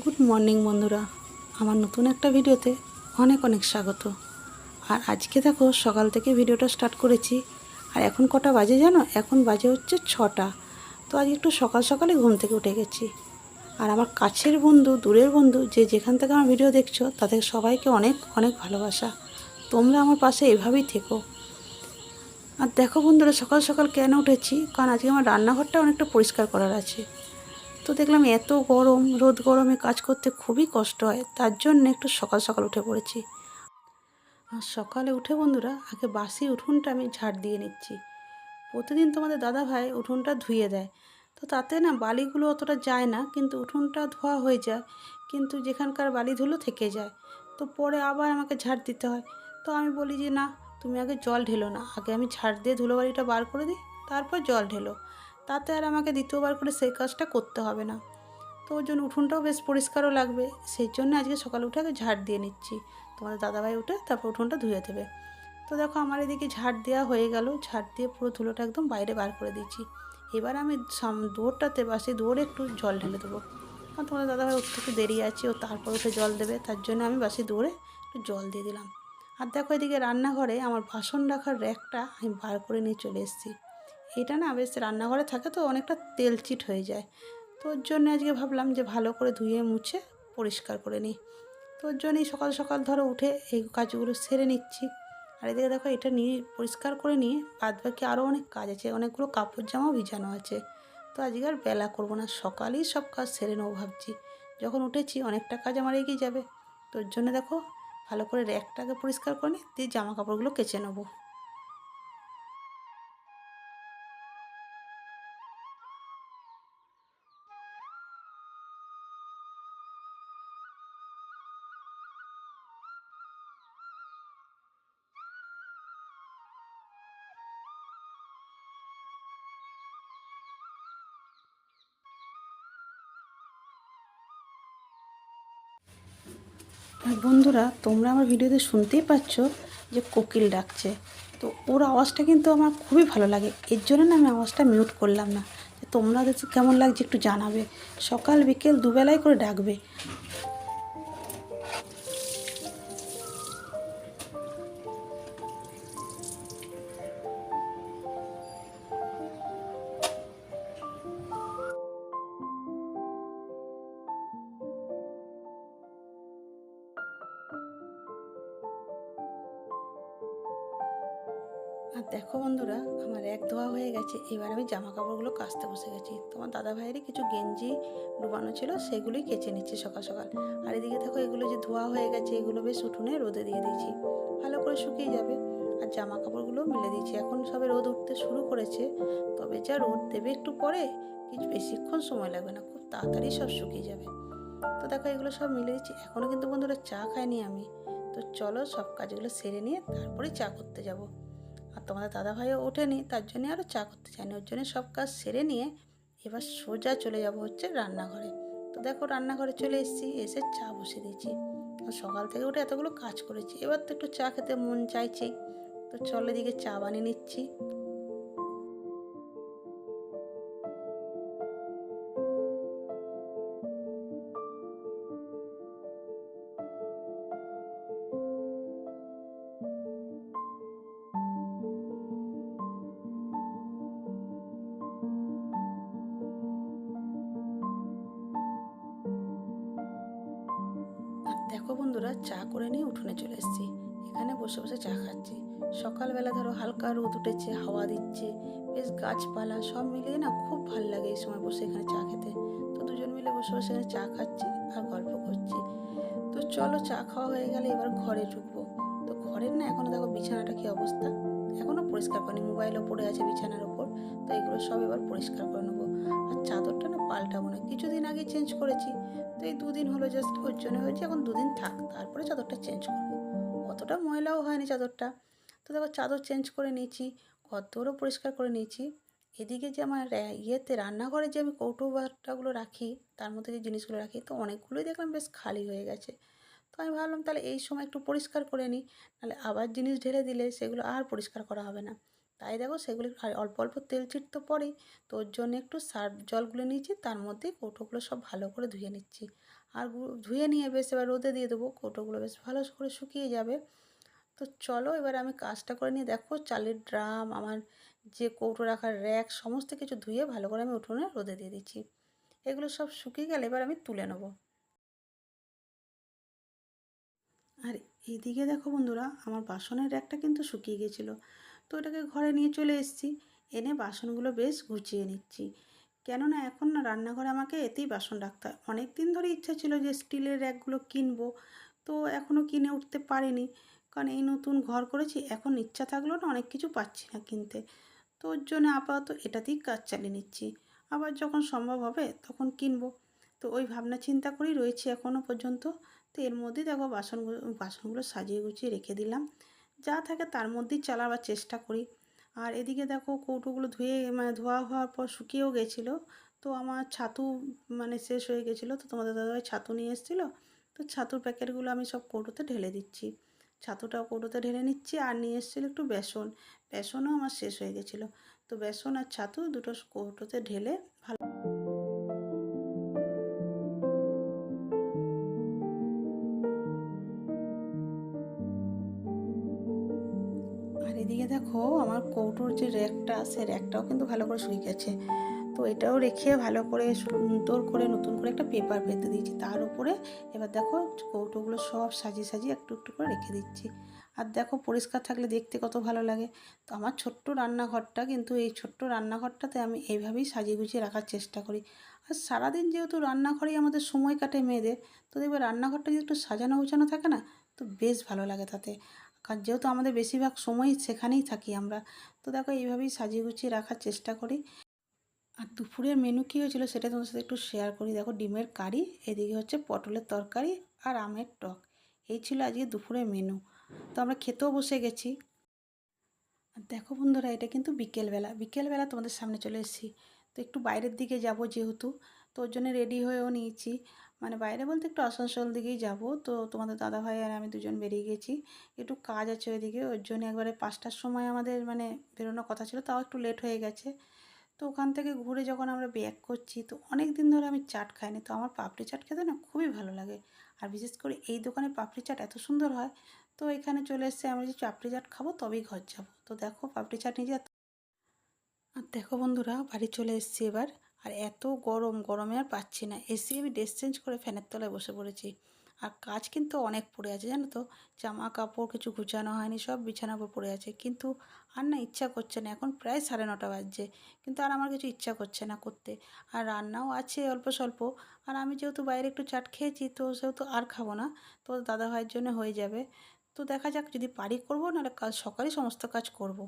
Good morning বন্ধুরা, আমার নতুন একটা ভিডিওতে অনেক অনেক স্বাগত। আর আজকে দেখো সকাল থেকে ভিডিওটা স্টার্ট করেছি। আর এখন কটা বাজে জানো? এখন বাজে হচ্ছে 6টা। তো আজ একটু সকাল সকালে ঘুম থেকে উঠে গেছি। আর আমার কাছের বন্ধু, দূরের বন্ধু, যে যেখান থেকে আমার ভিডিও দেখছো তাদের সবাইকে অনেক অনেক ভালোবাসা। তোমরা আমার পাশে এভাবেই থেকো। আর দেখো বন্ধুরা, সকাল সকাল কেন উঠেছি? কারণ আজকে আমার রান্নাঘরটা অনেকটা পরিষ্কার করার আছে। তো দেখলাম এত গরম, রোদ গরমে কাজ করতে খুবই কষ্ট হয়, তার জন্য একটু সকাল সকাল উঠে পড়েছি। আর সকালে উঠে বন্ধুরা আগে বাসি উঠোনটা আমি ঝাড় দিয়ে নিচ্ছি। প্রতিদিন তোমাদের দাদা ভাই উঠোনটা ধুয়ে দেয়, তো তাতে না বালিগুলো অতটা যায় না, কিন্তু উঠোনটা ধোয়া হয়ে যায়, কিন্তু যেখানকার বালি ধুলো থেকে যায়। তো পরে আবার আমাকে ঝাড় দিতে হয়। তো আমি বলি যে না, তুমি আগে জল ঢেলো না, আগে আমি ঝাড় দিয়ে ধুলোবালিটা বার করে দিই, তারপর জল ঢেলো। তাতে আর আমাকে দ্বিতীয়বার করে সেই কাজটা করতে হবে না। তো ওর জন্য উঠোনটাও বেশ পরিষ্কারও লাগবে, সেই জন্য আজকে সকালে উঠে আগে ঝাড় দিয়ে নিচ্ছি। তোমাদের দাদাভাই উঠে তারপর উঠোনটা ধুয়ে দেবে। তো দেখো আমার এদিকে ঝাড় দেওয়া হয়ে গেল, ঝাড় দিয়ে পুরো ধুলোটা একদম বাইরে বার করে দিয়েছি। এবার আমি দুয়ারটাতে বা সেই দুয়ারে একটু জল ঢেলে দেবো, কারণ তোমাদের দাদাভাই উঠতে একটু দেরি আছে, ও তারপর উঠে জল দেবে, তার জন্য আমি বাসি দুয়ারে একটু জল দিয়ে দিলাম। আর দেখো এদিকে রান্নাঘরে আমার বাসন রাখার র্যাকটা আমি বার করে নিয়ে চলে এসেছি। এটা না বেশ রান্নাঘরে থাকে তো অনেকটা তেলচিট হয়ে যায়, তো ওর জন্য আজকে ভাবলাম যে ভালো করে ধুয়ে মুছে পরিষ্কার করে নিই। তো ওর জন্যই সকাল সকাল ধরো উঠে এই কাজগুলো সেরে নিচ্ছি। আর এদিকে দেখো এটা নিয়ে পরিষ্কার করে নিয়ে বাদ বাকি আরও অনেক কাজ আছে, অনেকগুলো কাপড় জামাও ভিজানো আছে। তো আজকে আর বেলা করবো না, সকালেই সব কাজ সেরে নেবো ভাবছি। যখন উঠেছি অনেকটা কাজ আমার এগিয়ে যাবে। তো ওর জন্য দেখো ভালো করে র্যাকটাকে পরিষ্কার করে নিই, দিয়ে জামা কাপড়গুলো কেচে নেবো। আর বন্ধুরা, তোমরা আমার ভিডিওতে শুনতেই পাচ্ছ যে কোকিল ডাকছে। তো ওর আওয়াজটা কিন্তু আমার খুবই ভালো লাগে, এর জন্য না আমি আওয়াজটা মিউট করলাম না। যে তোমরা কেমন লাগছে একটু জানাবে, সকাল বিকেল দুবেলায় করে ডাকবে। আর দেখো বন্ধুরা, আমার এক ধোয়া হয়ে গেছে, এবার আমি জামা কাপড়গুলো কাচতে বসে গেছি। তোমার দাদা ভাইয়েরই কিছু গেঞ্জি ডুবানো ছিল, সেগুলোই কেচে নিচ্ছি সকাল সকাল। আর এদিকে দেখো এগুলো যে ধোয়া হয়ে গেছে, এগুলো বেশ উঠোনে রোদে দিয়ে দিয়েছি, ভালো করে শুকিয়ে যাবে। আর জামা কাপড়গুলো মেলে দিয়েছি, এখন সবে রোদ উঠতে শুরু করেছে, তবে যা রোদ দেবে একটু পরে, কিছু বেশিক্ষণ সময় লাগবে না, খুব তাড়াতাড়ি সব শুকিয়ে যাবে। তো দেখো এগুলো সব মিলে দিচ্ছি। এখনও কিন্তু বন্ধুরা চা খাইনি আমি। তো চলো সব কাজগুলো সেরে নিয়ে তারপরে চা করতে যাব। আর তোমাদের দাদাভাইও ওঠেনি, তার জন্যে আরও চা করতে চায়নি, ওর জন্য সব কাজ সেরে নিয়ে এবার সোজা চলে যাব হচ্ছে রান্নাঘরে। তো দেখো রান্নাঘরে চলে এসেছি, এসে চা বসে দিয়েছি। সকাল থেকে উঠে এতগুলো কাজ করেছি, এবার তো একটু চা খেতে মন চাইছে। তো চলো এদিকে চা বানিয়ে নিচ্ছি। আর দেখো বন্ধুরা, চা করে নিয়ে উঠোনে চলে এসেছি, এখানে বসে বসে চা খাচ্ছি। সকালবেলা ধরো হালকা রোদ উঠেছে, হাওয়া দিচ্ছে, বেশ গাছপালা সব মিলিয়ে না খুব ভালো লাগে এই সময় বসে এখানে চা খেতে। তো দুজন মিলে বসে বসে এখানে চা খাচ্ছি আর গল্প করছি। তো চলো চা খাওয়া হয়ে গেলে এবার ঘরে ঢুকবো। তো ঘরের না এখনো দেখো বিছানাটা কি অবস্থা, এখনো পরিষ্কার করিনি, মোবাইলও পড়ে আছে বিছানার ওপর। তো এগুলো সব এবার পরিষ্কার করে নেবো। আর চাদরটা না পাল্টাবো না, কিছুদিন আগে চেঞ্জ করেছি, তো এই দুদিন হলো জাস্ট, ওর জন্য হয়েছে এখন দুদিন থাক, তারপরে চাদরটা চেঞ্জ করবো। অতটা ময়লাও হয়নি চাদরটা। তো দেখো চাদর চেঞ্জ করে নিয়েছি, ঘরদোরও পরিষ্কার করে নিয়েছি। এদিকে যে আমার ইয়েতে রান্নাঘরে যে আমি কৌটো বাটাগুলো রাখি, তার মধ্যে যে জিনিসগুলো রাখি, তো অনেকগুলোই দেখলাম বেশ খালি হয়ে গেছে। তো আমি ভাবলাম তাহলে এই সময় একটু পরিষ্কার করে নিই, নাহলে আবার জিনিস ঢেলে দিলে সেগুলো আর পরিষ্কার করা হবে না। তাই দেখো সেগুলি আর অল্প অল্প তেল চিট তো পড়েই, তো ওর জন্য একটু সার্ফ জলগুলো নিয়েছি, তার মধ্যেই কৌটোগুলো সব ভালো করে ধুয়ে নিচ্ছি। আর ধুয়ে নিয়ে বেশ এবার রোদে দিয়ে দেবো, কৌটোগুলো বেশ ভালো করে শুকিয়ে যাবে। তো চলো এবার আমি কাজটা করে নিয়ে দেখো চালের ড্রাম, আমার যে কৌটো রাখার র্যাক, সমস্ত কিছু ধুয়ে ভালো করে আমি উঠোনে রোদে দিয়ে দিচ্ছি। এগুলো সব শুকিয়ে গেলে এবার আমি তুলে নেবো। আর এইদিকে দেখো বন্ধুরা, আমার বাসনের র্যাকটা কিন্তু শুকিয়ে গেছিলো, তো ওটাকে ঘরে নিয়ে চলে এসেছি। এনে বাসনগুলো বেশ গুছিয়ে নিচ্ছি, কেননা এখন না রান্নাঘরে আমাকে এতেই বাসন রাখতে হয়। অনেক দিন ধরে ইচ্ছা ছিল যে স্টিলের র্যাকগুলো কিনবো, তো এখনও কিনে উঠতে পারিনি, কারণ এই নতুন ঘর করেছি। এখন ইচ্ছা থাকলেও না অনেক কিছু পাচ্ছি না কিনতে, তো ওর জন্য আপাতত এটাতেই কাজ চালিয়ে নিচ্ছি। আবার যখন সম্ভব হবে তখন কিনবো। তো ওই ভাবনা চিন্তা করেই রয়েছি এখনও পর্যন্ত। তো এর মধ্যেই দেখো বাসনগুলো সাজিয়ে গুছিয়ে রেখে দিলাম, যা থাকে তার মধ্যেই চালাবার চেষ্টা করি। আর এদিকে দেখো কৌটোগুলো ধুয়ে মানে ধোয়া হওয়ার পর শুকিয়েও গেছিলো। তো আমার ছাতু মানে শেষ হয়ে গেছিলো, তো তোমাদের দাদাভাই ছাতু নিয়ে এসেছিলো, তো ছাতুর প্যাকেটগুলো আমি সব কৌটোতে ঢেলে দিচ্ছি। ছাতুটাও কৌটোতে ঢেলে নিচ্ছি, আর নিয়ে এসেছিলো একটু বেসনও আমার শেষ হয়ে গেছিলো। তো বেসন আর ছাতু দুটো কৌটোতে ঢেলে ভালো। আর এদিকে দেখো আমার কৌটোর যে র্যাকটা, সেই র্যাকটাও কিন্তু ভালো করে শুকিয়ে গেছে। তো এটাও রেখে ভালো করে সুন্দর করে নতুন করে একটা পেপার পেতে দিয়েছি তার উপরে। এবার দেখো কৌটোগুলো সব সাজিয়ে সাজিয়ে একটু একটু করে রেখে দিচ্ছি। আর দেখো পরিষ্কার থাকলে দেখতে কত ভালো লাগে। তো আমার ছোট্ট রান্নাঘরটা, কিন্তু এই ছোট্ট রান্নাঘরটাতে আমি এইভাবেই সাজিয়ে গুছিয়ে রাখার চেষ্টা করি। আর সারাদিন যেহেতু রান্নাঘরেই আমাদের সময় কাটে মেয়েদের, তো দেখবে রান্নাঘরটা যদি একটু সাজানো গোছানো থাকে না, তো বেশ ভালো লাগে তাতে। কারণ যেহেতু আমাদের বেশিরভাগ সময়ই সেখানেই থাকি আমরা, তো দেখো এইভাবেই সাজিয়ে গুছিয়ে রাখার চেষ্টা করি। আর দুপুরের মেনু কী হয়েছিল সেটা তোমাদের সাথে একটু শেয়ার করি। দেখো ডিমের কারি, এদিকে হচ্ছে পটলের তরকারি আর আমের টক, এই ছিল আজকে দুপুরের মেনু। তো আমরা খেতেও বসে গেছি। আর দেখো বন্ধুরা, এটা কিন্তু বিকেলবেলা তোমাদের সামনে চলে এসেছি। তো একটু বাইরের দিকে যাব যেহেতু, তো ওর জন্য রেডি হয়েও নিয়েছি। মানে বাইরে বলতে একটু আসানসোল দিকেই যাব। তো তোমাদের দাদাভাই আর আমি দুজন বেরিয়ে গেছি, একটু কাজ আছে ওইদিকে। ওর জন্য একবারে 5টার সময় আমাদের মানে বেরোনোর কথা ছিল, তাও একটু লেট হয়ে গেছে। তো ওখান থেকে ঘুরে যখন আমরা ব্যাক করছি, তো অনেক দিন ধরে আমি চাট খাইনি, তো আমার পাপড়ি চাট খেতে না খুবই ভালো লাগে। আর বিশেষ করে এই দোকানের পাপড়ি চাট এত সুন্দর হয়। তো এখানে চলে এসেছে, আমরা যে পাপড়ি চাট খাবো তবেই ঘর যাব। তো দেখো পাপড়ি চাট নিজে। আর দেখো বন্ধুরা, বাড়ি চলে এসেছি এবার। আর এত গরমে আর পাচ্ছি না, এসে আমি ড্রেস চেঞ্জ করে ফ্যানের তলায় বসে পড়েছি। আর কাজ কিন্তু অনেক পড়ে আছে জানো তো, জামা কাপড় কিছু গুছানো হয়নি, সব বিছানার উপর পড়ে আছে। কিন্তু আর না ইচ্ছা করছে না, এখন প্রায় 9:30 বাজছে, কিন্তু আর আমার কিছু ইচ্ছা করছে না করতে। আর রান্নাও আছে অল্প স্বল্প। আর আমি যেহেতু বাইরে একটু চাট খেয়েছি, তো সেহেতু আর খাবো না, তো দাদাভাইয়ের জন্য হয়ে যাবে। তো দেখা যাক, যদি পারি করবো, নাহলে কাল সকালেই সমস্ত কাজ করব।